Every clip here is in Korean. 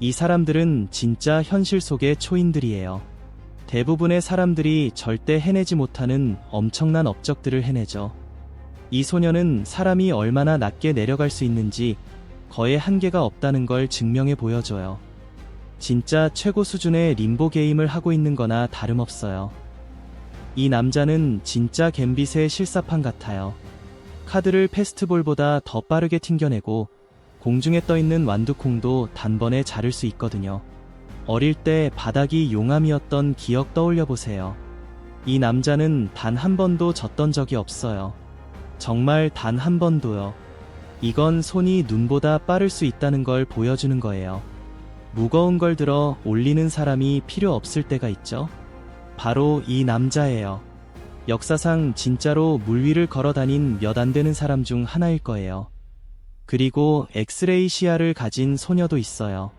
이 사람들은 진짜 현실 속의 초인들이에요. 대부분의 사람들이 절대 해내지 못하는 엄청난 업적들을 해내죠. 이 소녀는 사람이 얼마나 낮게 내려갈 수 있는지 거의 한계가 없다는 걸 증명해 보여줘요. 진짜 최고 수준의 림보 게임을 하고 있는 거나 다름없어요. 이 남자는 진짜 갬빗의 실사판 같아요. 카드를 패스트볼보다 더 빠르게 튕겨내고 공중에 떠있는 완두콩도 단번에 자를 수 있거든요. 어릴 때 바닥이 용암이었던 기억 떠올려보세요. 이 남자는 단 한 번도 졌던 적이 없어요. 정말 단 한 번도요. 이건 손이 눈보다 빠를 수 있다는 걸 보여주는 거예요. 무거운 걸 들어 올리는 사람이 필요 없을 때가 있죠. 바로 이 남자예요. 역사상 진짜로 물 위를 걸어다닌 몇 안 되는 사람 중 하나일 거예요. 그리고 엑스레이 시야를 가진 소녀도 있어요.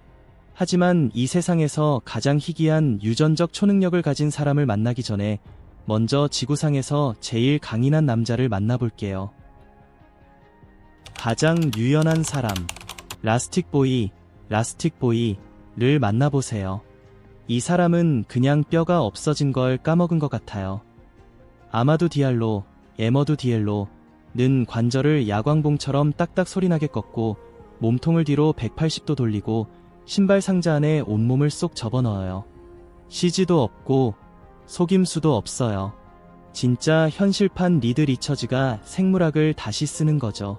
하지만 이 세상에서 가장 희귀한 유전적 초능력을 가진 사람을 만나기 전에 먼저 지구상에서 제일 강인한 남자를 만나볼게요. 가장 유연한 사람, 라스틱보이를 만나보세요. 이 사람은 그냥 뼈가 없어진 걸 까먹은 것 같아요. 아마두 디알로, 에머두 디엘로는 관절을 야광봉처럼 딱딱 소리나게 꺾고 몸통을 뒤로 180도 돌리고 신발 상자 안에 온몸을 쏙 접어넣어요. CG도 없고 속임수도 없어요. 진짜 현실판 리드 리처즈가 생물학을 다시 쓰는 거죠.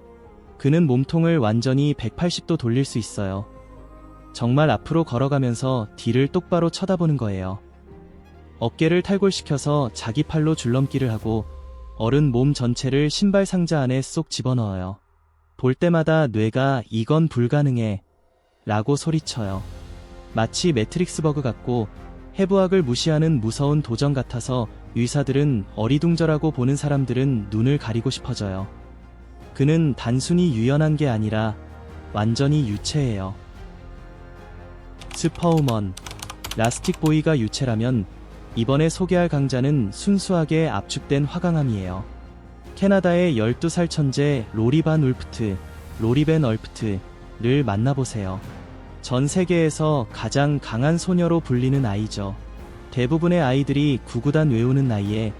그는 몸통을 완전히 180도 돌릴 수 있어요. 정말 앞으로 걸어가면서 뒤를 똑바로 쳐다보는 거예요. 어깨를 탈골시켜서 자기 팔로 줄넘기를 하고 어른 몸 전체를 신발 상자 안에 쏙 집어넣어요. 볼 때마다 뇌가 이건 불가능해 라고 소리쳐요. 마치 매트릭스 버그 같고 해부학을 무시하는 무서운 도전 같아서 의사들은 어리둥절하고 보는 사람들은 눈을 가리고 싶어져요. 그는 단순히 유연한 게 아니라 완전히 유체예요. 슈퍼우먼, 라스틱보이가 유체라면 이번에 소개할 강자는 순수하게 압축된 화강암이에요. 캐나다의 12살 천재 로리반 울프트를 만나보세요. 전 세계에서 가장 강한 소녀로 불리는 아이죠. 대부분의 아이들이 구구단 외우는 나이에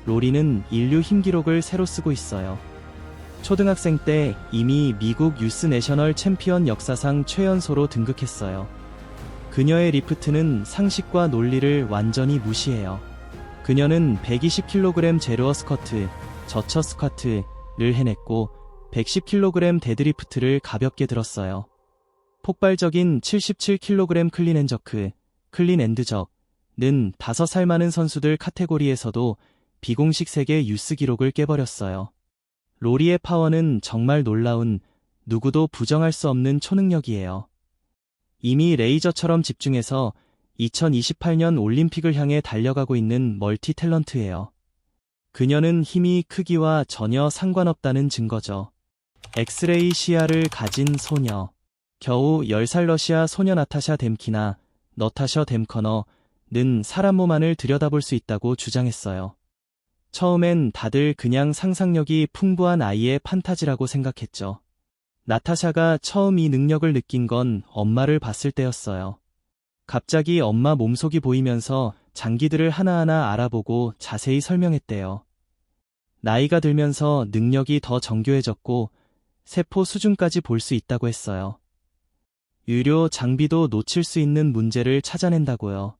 로리는 인류 힘기록을 새로 쓰고 있어요. 초등학생 때 이미 미국 유스 내셔널 챔피언 역사상 최연소로 등극했어요. 그녀의 리프트는 상식과 논리를 완전히 무시해요. 그녀는 120kg 제로어 스쿼트, 저처 스쿼트를 해냈고 110kg 데드리프트를 가볍게 들었어요. 폭발적인 77kg 클린 앤드 적는 5살 많은 선수들 카테고리에서도 비공식 세계 유스 기록을 깨버렸어요. 로리의 파워는 정말 놀라운, 누구도 부정할 수 없는 초능력이에요. 이미 레이저처럼 집중해서 2028년 올림픽을 향해 달려가고 있는 멀티 탤런트예요. 그녀는 힘이 크기와 전혀 상관없다는 증거죠. 엑스레이 시야를 가진 소녀. 겨우 10살 러시아 소녀 나타샤 댐커너는 사람 몸 안을 들여다볼 수 있다고 주장했어요. 처음엔 다들 그냥 상상력이 풍부한 아이의 판타지라고 생각했죠. 나타샤가 처음 이 능력을 느낀 건 엄마를 봤을 때였어요. 갑자기 엄마 몸속이 보이면서 장기들을 하나하나 알아보고 자세히 설명했대요. 나이가 들면서 능력이 더 정교해졌고 세포 수준까지 볼 수 있다고 했어요. 유료 장비도 놓칠 수 있는 문제를 찾아낸다고요.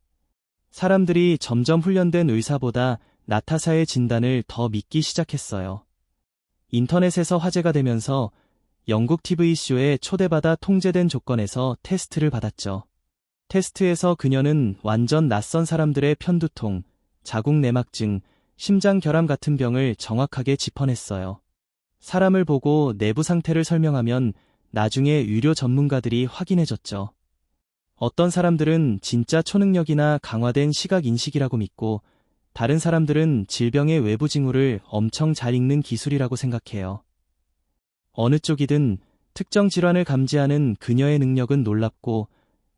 사람들이 점점 훈련된 의사보다 나타샤의 진단을 더 믿기 시작했어요. 인터넷에서 화제가 되면서 영국 TV쇼에 초대받아 통제된 조건에서 테스트를 받았죠. 테스트에서 그녀는 완전 낯선 사람들의 편두통, 자궁 내막증, 심장 결함 같은 병을 정확하게 짚어냈어요. 사람을 보고 내부 상태를 설명하면 나중에 의료 전문가들이 확인해줬죠. 어떤 사람들은 진짜 초능력이나 강화된 시각 인식이라고 믿고 다른 사람들은 질병의 외부 징후를 엄청 잘 읽는 기술이라고 생각해요. 어느 쪽이든 특정 질환을 감지하는 그녀의 능력은 놀랍고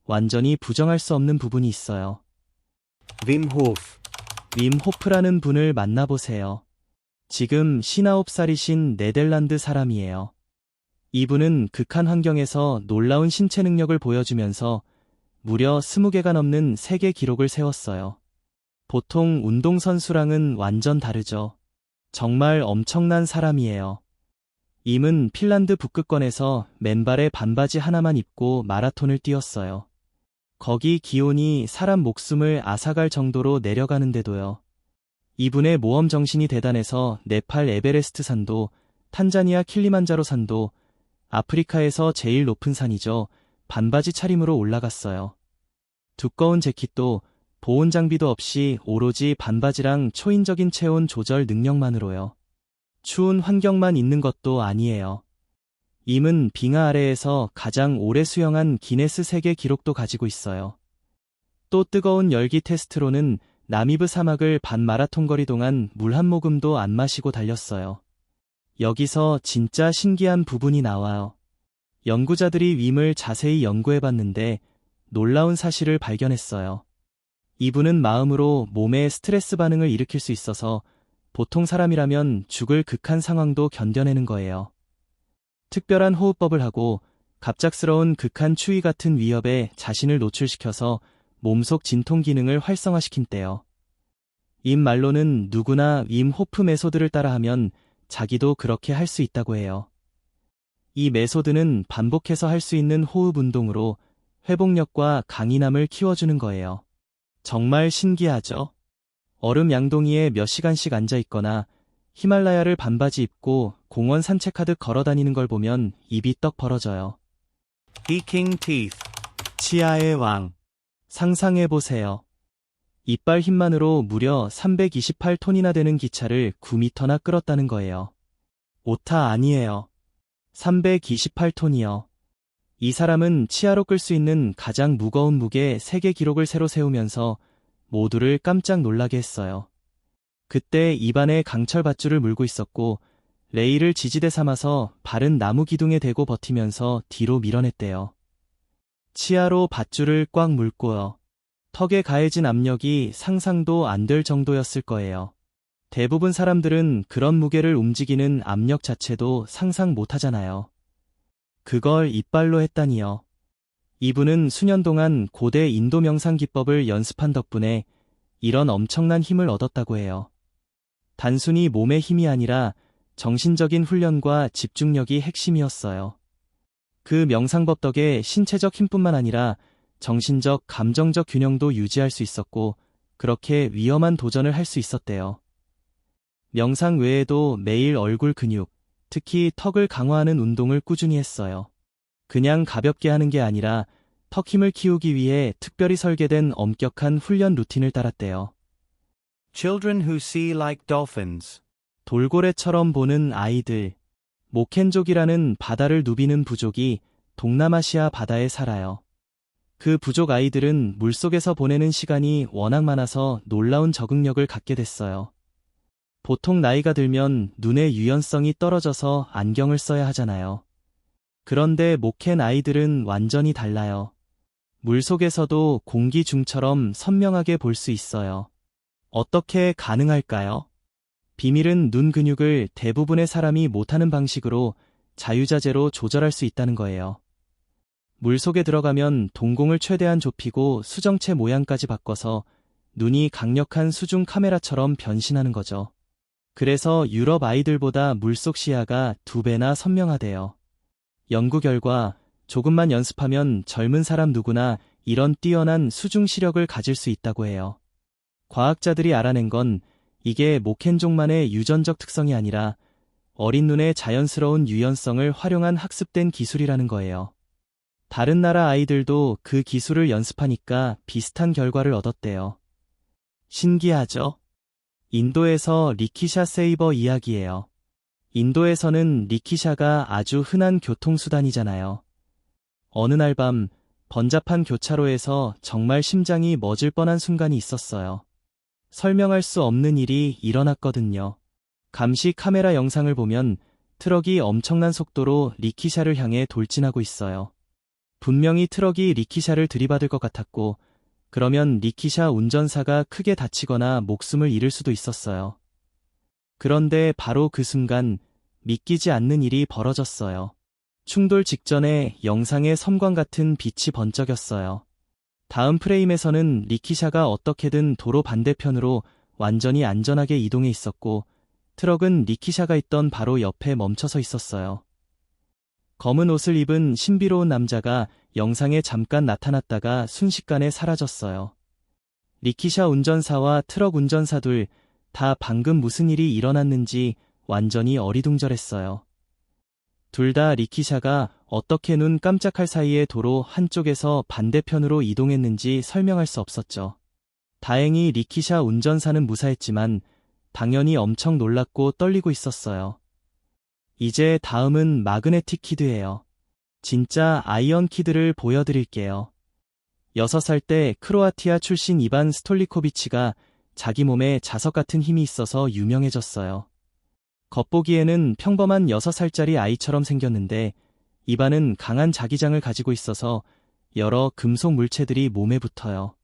완전히 부정할 수 없는 부분이 있어요. 윈 호프라는 분을 만나보세요. 지금 59살이신 네덜란드 사람이에요. 이분은 극한 환경에서 놀라운 신체 능력을 보여주면서 무려 20개가 넘는 세계 기록을 세웠어요. 보통 운동선수랑은 완전 다르죠. 정말 엄청난 사람이에요. 임은 핀란드 북극권에서 맨발에 반바지 하나만 입고 마라톤을 뛰었어요. 거기 기온이 사람 목숨을 앗아갈 정도로 내려가는데도요. 이분의 모험 정신이 대단해서 네팔 에베레스트 산도, 탄자니아 킬리만자로 산도, 아프리카에서 제일 높은 산이죠. 반바지 차림으로 올라갔어요. 두꺼운 재킷도 보온 장비도 없이 오로지 반바지랑 초인적인 체온 조절 능력만으로요. 추운 환경만 있는 것도 아니에요. 임은 빙하 아래에서 가장 오래 수영한 기네스 세계 기록도 가지고 있어요. 또 뜨거운 열기 테스트로는 나미브 사막을 반 마라톤 거리 동안 물 한 모금도 안 마시고 달렸어요. 여기서 진짜 신기한 부분이 나와요. 연구자들이 윈을 자세히 연구해봤는데 놀라운 사실을 발견했어요. 이분은 마음으로 몸에 스트레스 반응을 일으킬 수 있어서 보통 사람이라면 죽을 극한 상황도 견뎌내는 거예요. 특별한 호흡법을 하고 갑작스러운 극한 추위 같은 위협에 자신을 노출시켜서 몸속 진통 기능을 활성화시킨 때요. 임 말로는 누구나 윈 호프 메소드를 따라하면 자기도 그렇게 할 수 있다고 해요. 이 메소드는 반복해서 할 수 있는 호흡 운동으로 회복력과 강인함을 키워주는 거예요. 정말 신기하죠? 얼음 양동이에 몇 시간씩 앉아있거나 히말라야를 반바지 입고 공원 산책하듯 걸어다니는 걸 보면 입이 떡 벌어져요. Peking teeth. 치아의 왕. 상상해보세요. 이빨 힘만으로 무려 328톤이나 되는 기차를 9m나 끌었다는 거예요. 오타 아니에요. 328톤이요. 이 사람은 치아로 끌 수 있는 가장 무거운 무게 세계 기록을 새로 세우면서 모두를 깜짝 놀라게 했어요. 그때 입안에 강철 밧줄을 물고 있었고 레일을 지지대 삼아서 발은 나무 기둥에 대고 버티면서 뒤로 밀어냈대요. 치아로 밧줄을 꽉 물고요. 턱에 가해진 압력이 상상도 안 될 정도였을 거예요. 대부분 사람들은 그런 무게를 움직이는 압력 자체도 상상 못 하잖아요. 그걸 이빨로 했다니요. 이분은 수년 동안 고대 인도 명상 기법을 연습한 덕분에 이런 엄청난 힘을 얻었다고 해요. 단순히 몸의 힘이 아니라 정신적인 훈련과 집중력이 핵심이었어요. 그 명상법 덕에 신체적 힘뿐만 아니라 정신적, 감정적 균형도 유지할 수 있었고 그렇게 위험한 도전을 할 수 있었대요. 명상 외에도 매일 얼굴 근육, 특히 턱을 강화하는 운동을 꾸준히 했어요. 그냥 가볍게 하는 게 아니라 턱 힘을 키우기 위해 특별히 설계된 엄격한 훈련 루틴을 따랐대요. Children who see like dolphins. 돌고래처럼 보는 아이들. 모켄족이라는 바다를 누비는 부족이 동남아시아 바다에 살아요. 그 부족 아이들은 물속에서 보내는 시간이 워낙 많아서 놀라운 적응력을 갖게 됐어요. 보통 나이가 들면 눈의 유연성이 떨어져서 안경을 써야 하잖아요. 그런데 모켄 아이들은 완전히 달라요. 물속에서도 공기 중처럼 선명하게 볼 수 있어요. 어떻게 가능할까요? 비밀은 눈 근육을 대부분의 사람이 못하는 방식으로 자유자재로 조절할 수 있다는 거예요. 물속에 들어가면 동공을 최대한 좁히고 수정체 모양까지 바꿔서 눈이 강력한 수중 카메라처럼 변신하는 거죠. 그래서 유럽 아이들보다 물속 시야가 2배나 선명하대요. 연구 결과 조금만 연습하면 젊은 사람 누구나 이런 뛰어난 수중 시력을 가질 수 있다고 해요. 과학자들이 알아낸 건 이게 모켄족만의 유전적 특성이 아니라 어린 눈의 자연스러운 유연성을 활용한 학습된 기술이라는 거예요. 다른 나라 아이들도 그 기술을 연습하니까 비슷한 결과를 얻었대요. 신기하죠? 인도에서 리키샤 세이버 이야기예요. 인도에서는 리키샤가 아주 흔한 교통수단이잖아요. 어느 날 밤 번잡한 교차로에서 정말 심장이 멎을 뻔한 순간이 있었어요. 설명할 수 없는 일이 일어났거든요. 감시 카메라 영상을 보면 트럭이 엄청난 속도로 리키샤를 향해 돌진하고 있어요. 분명히 트럭이 리키샤를 들이받을 것 같았고 그러면 리키샤 운전사가 크게 다치거나 목숨을 잃을 수도 있었어요. 그런데 바로 그 순간 믿기지 않는 일이 벌어졌어요. 충돌 직전에 영상의 섬광 같은 빛이 번쩍였어요. 다음 프레임에서는 리키샤가 어떻게든 도로 반대편으로 완전히 안전하게 이동해 있었고, 트럭은 리키샤가 있던 바로 옆에 멈춰서 있었어요. 검은 옷을 입은 신비로운 남자가 영상에 잠깐 나타났다가 순식간에 사라졌어요. 리키샤 운전사와 트럭 운전사 둘 다 방금 무슨 일이 일어났는지 완전히 어리둥절했어요. 둘 다 리키샤가 어떻게 눈 깜짝할 사이에 도로 한쪽에서 반대편으로 이동했는지 설명할 수 없었죠. 다행히 리키샤 운전사는 무사했지만 당연히 엄청 놀랐고 떨리고 있었어요. 이제 다음은 마그네틱 키드예요. 진짜 아이언 키드를 보여드릴게요. 6살 때 크로아티아 출신 이반 스톨리코비치가 자기 몸에 자석 같은 힘이 있어서 유명해졌어요. 겉보기에는 평범한 6살짜리 아이처럼 생겼는데 이반은 강한 자기장을 가지고 있어서 여러 금속 물체들이 몸에 붙어요.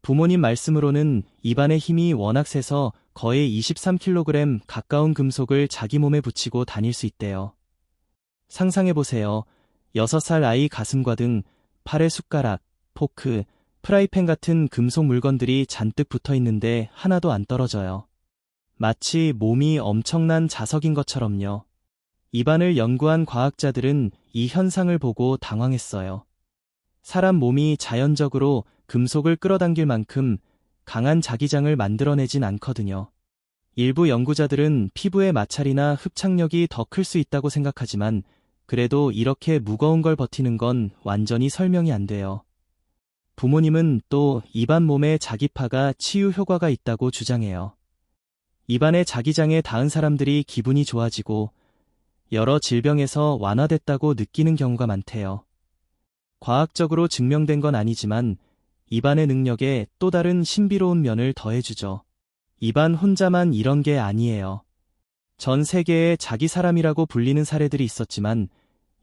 부모님 말씀으로는 이반의 힘이 워낙 세서 거의 23kg 가까운 금속을 자기 몸에 붙이고 다닐 수 있대요. 상상해보세요. 6살 아이 가슴과 등 팔에 숟가락, 포크, 프라이팬 같은 금속 물건들이 잔뜩 붙어 있는데 하나도 안 떨어져요. 마치 몸이 엄청난 자석인 것처럼요. 이반을 연구한 과학자들은 이 현상을 보고 당황했어요. 사람 몸이 자연적으로 금속을 끌어당길 만큼 강한 자기장을 만들어내진 않거든요. 일부 연구자들은 피부의 마찰이나 흡착력이 더 클 수 있다고 생각하지만 그래도 이렇게 무거운 걸 버티는 건 완전히 설명이 안 돼요. 부모님은 또 이반 몸에 자기파가 치유 효과가 있다고 주장해요. 이반의 자기장에 닿은 사람들이 기분이 좋아지고 여러 질병에서 완화됐다고 느끼는 경우가 많대요. 과학적으로 증명된 건 아니지만 이반의 능력에 또 다른 신비로운 면을 더해주죠. 이반 혼자만 이런 게 아니에요. 전 세계에 자기 사람이라고 불리는 사례들이 있었지만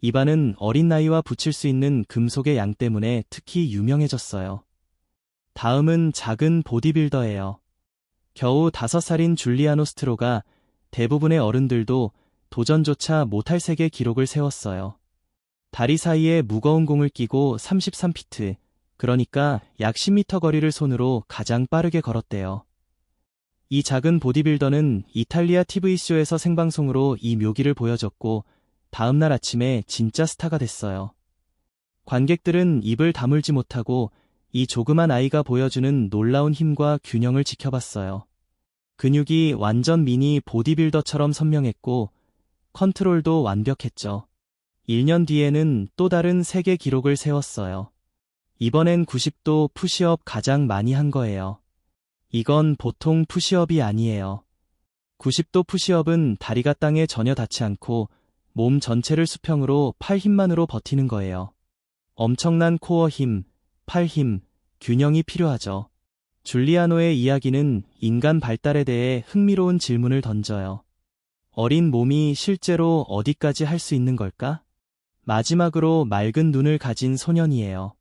이반은 어린 나이와 붙일 수 있는 금속의 양 때문에 특히 유명해졌어요. 다음은 작은 보디빌더예요. 겨우 5살인 줄리아노 스트로가 대부분의 어른들도 도전조차 못할 세계 기록을 세웠어요. 다리 사이에 무거운 공을 끼고 33피트, 그러니까 약 10m 거리를 손으로 가장 빠르게 걸었대요. 이 작은 보디빌더는 이탈리아 TV쇼에서 생방송으로 이 묘기를 보여줬고 다음날 아침에 진짜 스타가 됐어요. 관객들은 입을 다물지 못하고 이 조그만 아이가 보여주는 놀라운 힘과 균형을 지켜봤어요. 근육이 완전 미니 보디빌더처럼 선명했고 컨트롤도 완벽했죠. 1년 뒤에는 또 다른 세계 기록을 세웠어요. 이번엔 90도 푸시업 가장 많이 한 거예요. 이건 보통 푸시업이 아니에요. 90도 푸시업은 다리가 땅에 전혀 닿지 않고 몸 전체를 수평으로 팔 힘만으로 버티는 거예요. 엄청난 코어 힘, 팔 힘, 균형이 필요하죠. 줄리아노의 이야기는 인간 발달에 대해 흥미로운 질문을 던져요. 어린 몸이 실제로 어디까지 할 수 있는 걸까? 마지막으로 맑은 눈을 가진 소년이에요.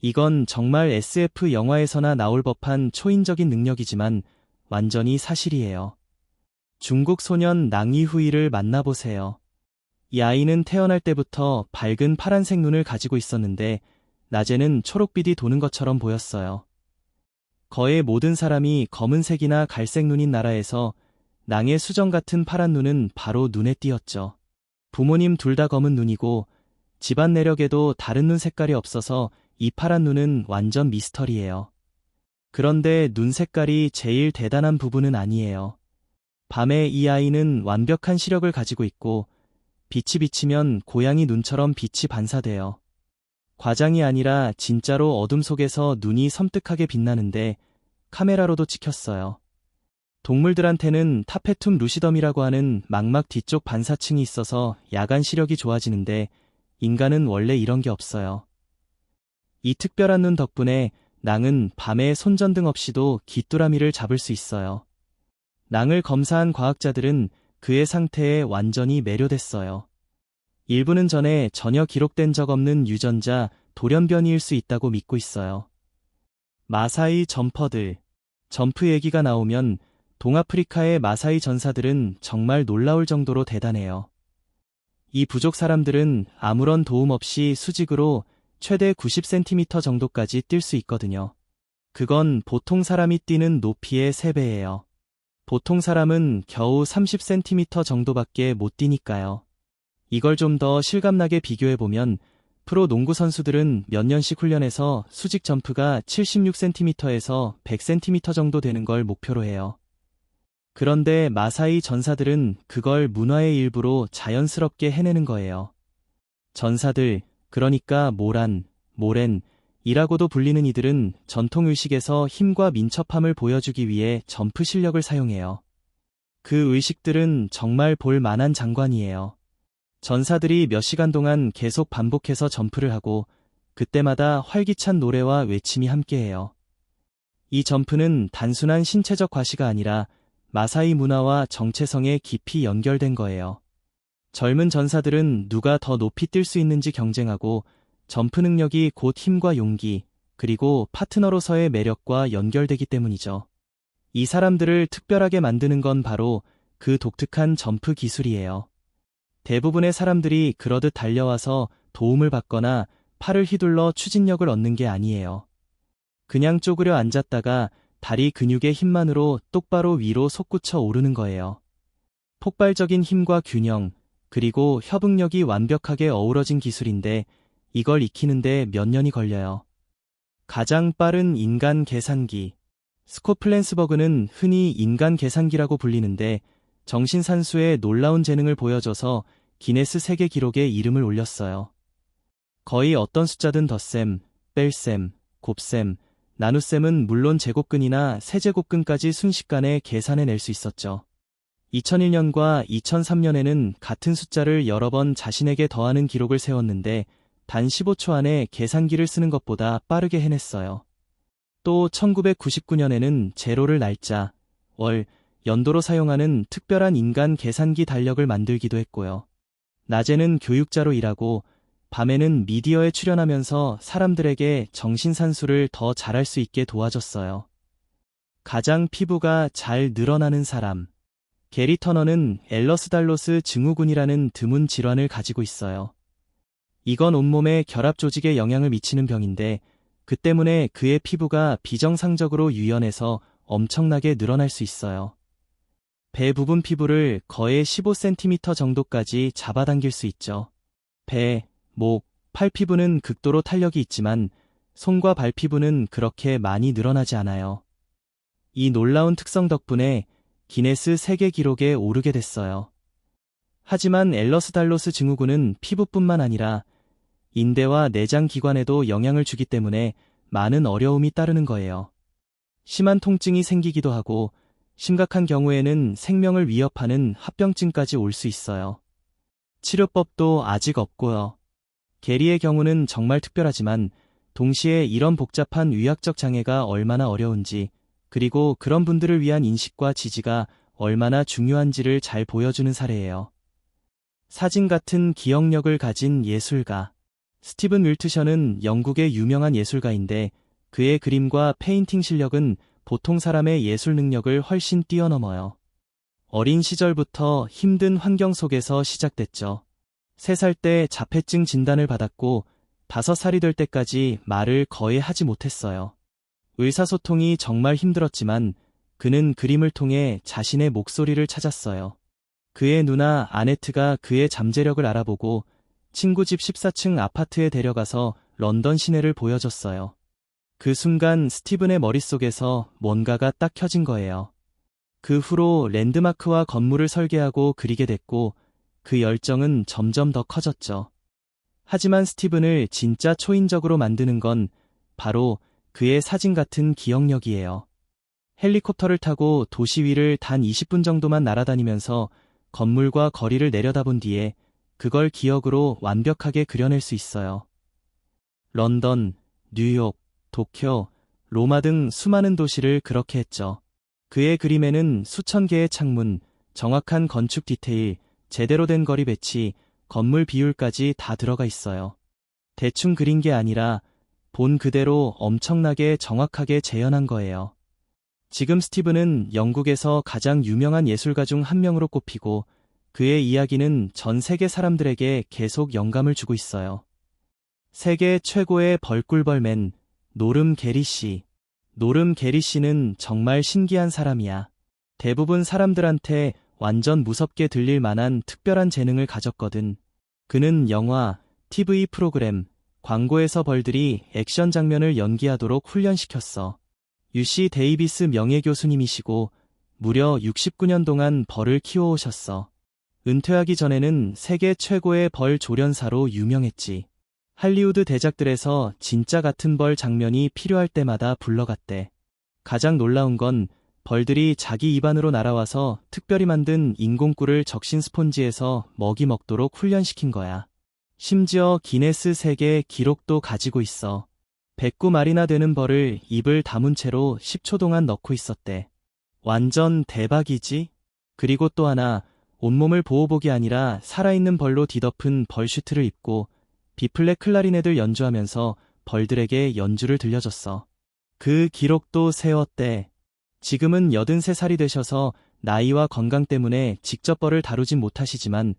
이건 정말 SF 영화에서나 나올 법한 초인적인 능력이지만 완전히 사실이에요. 중국 소년 낭이후이를 만나보세요. 이 아이는 태어날 때부터 밝은 파란색 눈을 가지고 있었는데 낮에는 초록빛이 도는 것처럼 보였어요. 거의 모든 사람이 검은색이나 갈색 눈인 나라에서 낭의 수정 같은 파란 눈은 바로 눈에 띄었죠. 부모님 둘 다 검은 눈이고 집안 내력에도 다른 눈 색깔이 없어서 이 파란 눈은 완전 미스터리예요. 그런데 눈 색깔이 제일 대단한 부분은 아니에요. 밤에 이 아이는 완벽한 시력을 가지고 있고 빛이 비치면 고양이 눈처럼 빛이 반사돼요. 과장이 아니라 진짜로 어둠 속에서 눈이 섬뜩하게 빛나는데 카메라로도 찍혔어요. 동물들한테는 타페툼 루시덤이라고 하는 망막 뒤쪽 반사층이 있어서 야간 시력이 좋아지는데 인간은 원래 이런 게 없어요. 이 특별한 눈 덕분에 낭은 밤에 손전등 없이도 귀뚜라미를 잡을 수 있어요. 낭을 검사한 과학자들은 그의 상태에 완전히 매료됐어요. 일부는 전에 전혀 기록된 적 없는 유전자 돌연변이일 수 있다고 믿고 있어요. 마사이 점퍼들. 점프 얘기가 나오면 동아프리카의 마사이 전사들은 정말 놀라울 정도로 대단해요. 이 부족 사람들은 아무런 도움 없이 수직으로 최대 90cm 정도까지 뛸 수 있거든요. 그건 보통 사람이 뛰는 높이의 3배예요. 보통 사람은 겨우 30cm 정도밖에 못 뛰니까요. 이걸 좀 더 실감나게 비교해보면 프로 농구 선수들은 몇 년씩 훈련해서 수직 점프가 76cm에서 100cm 정도 되는 걸 목표로 해요. 그런데 마사이 전사들은 그걸 문화의 일부로 자연스럽게 해내는 거예요. 전사들, 그러니까 모렌이라고도 불리는 이들은 전통의식에서 힘과 민첩함을 보여주기 위해 점프 실력을 사용해요. 그 의식들은 정말 볼 만한 장관이에요. 전사들이 몇 시간 동안 계속 반복해서 점프를 하고 그때마다 활기찬 노래와 외침이 함께해요. 이 점프는 단순한 신체적 과시가 아니라 마사이 문화와 정체성에 깊이 연결된 거예요. 젊은 전사들은 누가 더 높이 뛸 수 있는지 경쟁하고 점프 능력이 곧 힘과 용기, 그리고 파트너로서의 매력과 연결되기 때문이죠. 이 사람들을 특별하게 만드는 건 바로 그 독특한 점프 기술이에요. 대부분의 사람들이 그러듯 달려와서 도움을 받거나 팔을 휘둘러 추진력을 얻는 게 아니에요. 그냥 쪼그려 앉았다가 다리 근육의 힘만으로 똑바로 위로 솟구쳐 오르는 거예요. 폭발적인 힘과 균형, 그리고 협응력이 완벽하게 어우러진 기술인데 이걸 익히는데 몇 년이 걸려요. 가장 빠른 인간 계산기. 스코플랜스버그는 흔히 인간 계산기라고 불리는데 정신산수의 놀라운 재능을 보여줘서 기네스 세계 기록에 이름을 올렸어요. 거의 어떤 숫자든 덧셈, 뺄셈, 곱셈, 나눗셈은 물론 제곱근이나 세제곱근까지 순식간에 계산해낼 수 있었죠. 2001년과 2003년에는 같은 숫자를 여러 번 자신에게 더하는 기록을 세웠는데 단 15초 안에 계산기를 쓰는 것보다 빠르게 해냈어요. 또 1999년에는 제로를 날짜, 월, 연도로 사용하는 특별한 인간 계산기 달력을 만들기도 했고요. 낮에는 교육자로 일하고 밤에는 미디어에 출연하면서 사람들에게 정신산수를 더 잘할 수 있게 도와줬어요. 가장 피부가 잘 늘어나는 사람. 게리 터너는 엘러스달로스 증후군이라는 드문 질환을 가지고 있어요. 이건 온몸의 결합 조직에 영향을 미치는 병인데 그 때문에 그의 피부가 비정상적으로 유연해서 엄청나게 늘어날 수 있어요. 배 부분 피부를 거의 15cm 정도까지 잡아당길 수 있죠. 배, 목, 팔 피부는 극도로 탄력이 있지만 손과 발 피부는 그렇게 많이 늘어나지 않아요. 이 놀라운 특성 덕분에 기네스 세계 기록에 오르게 됐어요. 하지만 엘러스달로스 증후군은 피부뿐만 아니라 인대와 내장 기관에도 영향을 주기 때문에 많은 어려움이 따르는 거예요. 심한 통증이 생기기도 하고 심각한 경우에는 생명을 위협하는 합병증까지 올 수 있어요. 치료법도 아직 없고요. 게리의 경우는 정말 특별하지만 동시에 이런 복잡한 의학적 장애가 얼마나 어려운지 그리고 그런 분들을 위한 인식과 지지가 얼마나 중요한지를 잘 보여주는 사례예요. 사진 같은 기억력을 가진 예술가. 스티븐 윌트셔는 영국의 유명한 예술가인데 그의 그림과 페인팅 실력은 보통 사람의 예술 능력을 훨씬 뛰어넘어요. 어린 시절부터 힘든 환경 속에서 시작됐죠. 3살 때 자폐증 진단을 받았고 5살이 될 때까지 말을 거의 하지 못했어요. 의사소통이 정말 힘들었지만 그는 그림을 통해 자신의 목소리를 찾았어요. 그의 누나 아네트가 그의 잠재력을 알아보고 친구 집 14층 아파트에 데려가서 런던 시내를 보여줬어요. 그 순간 스티븐의 머릿속에서 뭔가가 딱 켜진 거예요. 그 후로 랜드마크와 건물을 설계하고 그리게 됐고 그 열정은 점점 더 커졌죠. 하지만 스티븐을 진짜 초인적으로 만드는 건 바로 그의 사진 같은 기억력이에요. 헬리콥터를 타고 도시 위를 단 20분 정도만 날아다니면서 건물과 거리를 내려다본 뒤에 그걸 기억으로 완벽하게 그려낼 수 있어요. 런던, 뉴욕, 도쿄, 로마 등 수많은 도시를 그렇게 했죠. 그의 그림에는 수천 개의 창문, 정확한 건축 디테일, 제대로 된 거리 배치, 건물 비율까지 다 들어가 있어요. 대충 그린 게 아니라 본 그대로 엄청나게 정확하게 재현한 거예요. 지금 스티븐은 영국에서 가장 유명한 예술가 중 한 명으로 꼽히고 그의 이야기는 전 세계 사람들에게 계속 영감을 주고 있어요. 세계 최고의 벌꿀벌맨, 노름 게리 씨. 노름 게리 씨는 정말 신기한 사람이야. 대부분 사람들한테 완전 무섭게 들릴 만한 특별한 재능을 가졌거든. 그는 영화, TV 프로그램, 광고에서 벌들이 액션 장면을 연기하도록 훈련시켰어. UC 데이비스 명예교수님이시고 무려 69년 동안 벌을 키워오셨어. 은퇴하기 전에는 세계 최고의 벌 조련사로 유명했지. 할리우드 대작들에서 진짜 같은 벌 장면이 필요할 때마다 불러갔대. 가장 놀라운 건 벌들이 자기 입안으로 날아와서 특별히 만든 인공꿀을 적신 스폰지에서 먹이 먹도록 훈련시킨 거야. 심지어 기네스 세계 기록도 가지고 있어. 109마리나 되는 벌을 입을 다문 채로 10초 동안 넣고 있었대. 완전 대박이지? 그리고 또 하나, 온몸을 보호복이 아니라 살아있는 벌로 뒤덮은 벌슈트를 입고 비플랫 클라리넷을 연주하면서 벌들에게 연주를 들려줬어. 그 기록도 세웠대. 지금은 83살이 되셔서 나이와 건강 때문에 직접 벌을 다루진 못하시지만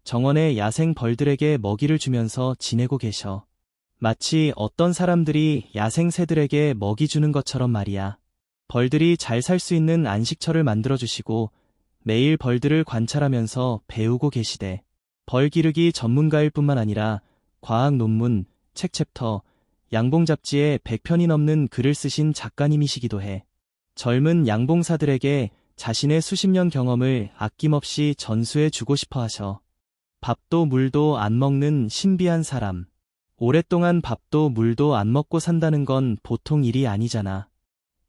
정원의 야생 벌들에게 먹이를 주면서 지내고 계셔. 마치 어떤 사람들이 야생 새들에게 먹이 주는 것처럼 말이야. 벌들이 잘 살 수 있는 안식처를 만들어주시고 매일 벌들을 관찰하면서 배우고 계시대. 벌 기르기 전문가일 뿐만 아니라 과학 논문, 책 챕터, 양봉 잡지에 100편이 넘는 글을 쓰신 작가님이시기도 해. 젊은 양봉사들에게 자신의 수십 년 경험을 아낌없이 전수해 주고 싶어 하셔. 밥도 물도 안 먹는 신비한 사람. 오랫동안 밥도 물도 안 먹고 산다는 건 보통 일이 아니잖아.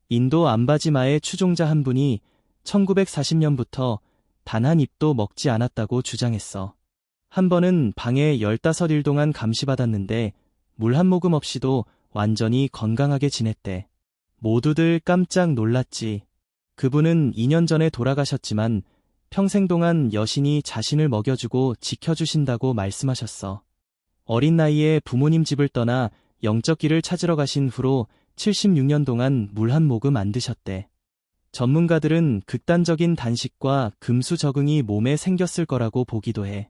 인도 암바지마의 추종자 한 분이 1940년부터 단 한 입도 먹지 않았다고 주장했어. 한 번은 방에 15일 동안 감시받았는데 물 한 모금 없이도 완전히 건강하게 지냈대. 모두들 깜짝 놀랐지. 그분은 2년 전에 돌아가셨지만 평생 동안 여신이 자신을 먹여주고 지켜주신다고 말씀하셨어. 어린 나이에 부모님 집을 떠나 영적 길을 찾으러 가신 후로 76년 동안 물 한 모금 안 드셨대. 전문가들은 극단적인 단식과 금수 적응이 몸에 생겼을 거라고 보기도 해.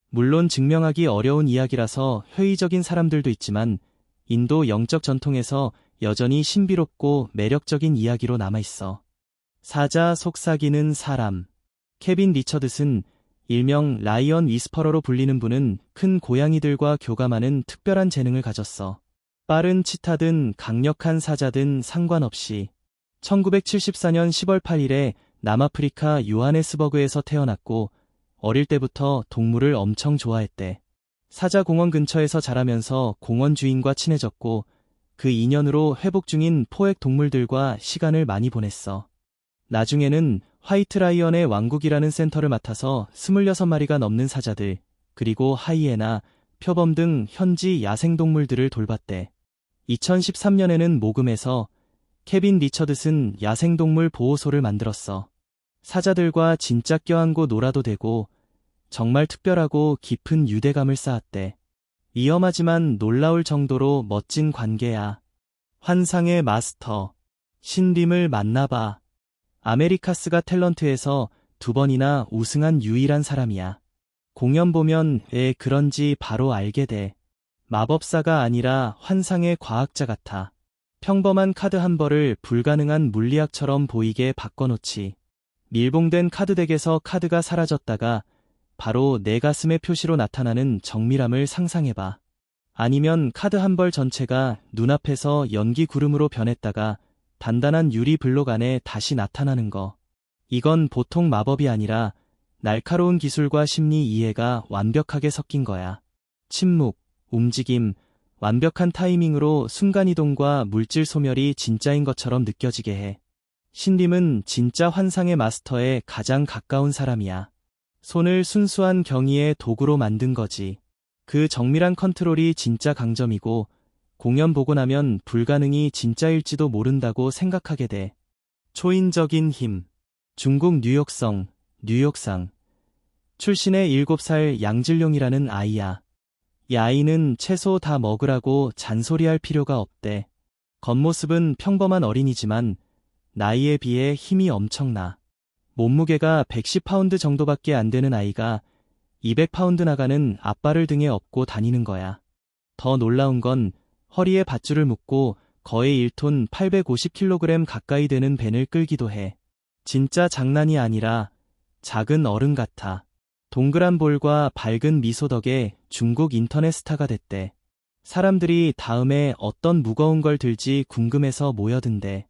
물론 증명하기 어려운 이야기라서 회의적인 사람들도 있지만 인도 영적 전통에서 여전히 신비롭고 매력적인 이야기로 남아있어. 사자 속삭이는 사람. 케빈 리처드슨, 일명 라이언 위스퍼러로 불리는 분은 큰 고양이들과 교감하는 특별한 재능을 가졌어. 빠른 치타든 강력한 사자든 상관없이 1974년 10월 8일에 남아프리카 요하네스버그에서 태어났고 어릴 때부터 동물을 엄청 좋아했대. 사자공원 근처에서 자라면서 공원 주인과 친해졌고 그 인연으로 회복 중인 포획 동물들과 시간을 많이 보냈어. 나중에는 화이트 라이언의 왕국이라는 센터를 맡아서 26마리가 넘는 사자들, 그리고 하이에나, 표범 등 현지 야생동물들을 돌봤대. 2013년에는 모금에서 케빈 리처드슨 야생동물 보호소를 만들었어. 사자들과 진짜 껴안고 놀아도 되고 정말 특별하고 깊은 유대감을 쌓았대. 위험하지만 놀라울 정도로 멋진 관계야. 환상의 마스터. 신림을 만나봐. 아메리카스가 탤런트에서 2번이나 우승한 유일한 사람이야. 공연 보면 왜 그런지 바로 알게 돼. 마법사가 아니라 환상의 과학자 같아. 평범한 카드 한 벌을 불가능한 물리학처럼 보이게 바꿔놓지. 밀봉된 카드덱에서 카드가 사라졌다가 바로 내 가슴의 표시로 나타나는 정밀함을 상상해봐. 아니면 카드 한 벌 전체가 눈앞에서 연기 구름으로 변했다가 단단한 유리 블록 안에 다시 나타나는 거. 이건 보통 마법이 아니라 날카로운 기술과 심리 이해가 완벽하게 섞인 거야. 침묵, 움직임, 완벽한 타이밍으로 순간이동과 물질 소멸이 진짜인 것처럼 느껴지게 해. 신림은 진짜 환상의 마스터에 가장 가까운 사람이야. 손을 순수한 경이의 도구로 만든 거지. 그 정밀한 컨트롤이 진짜 강점이고 공연 보고 나면 불가능이 진짜일지도 모른다고 생각하게 돼. 초인적인 힘. 중국 뉴욕성, 뉴욕상. 출신의 7살 양질룡이라는 아이야. 이 아이는 채소 다 먹으라고 잔소리할 필요가 없대. 겉모습은 평범한 어린이지만 나이에 비해 힘이 엄청나. 몸무게가 110파운드 정도밖에 안 되는 아이가 200파운드 나가는 아빠를 등에 업고 다니는 거야. 더 놀라운 건 허리에 밧줄을 묶고 거의 1톤 850kg 가까이 되는 벤을 끌기도 해. 진짜 장난이 아니라 작은 어른 같아. 동그란 볼과 밝은 미소 덕에 중국 인터넷 스타가 됐대. 사람들이 다음에 어떤 무거운 걸 들지 궁금해서 모여든대.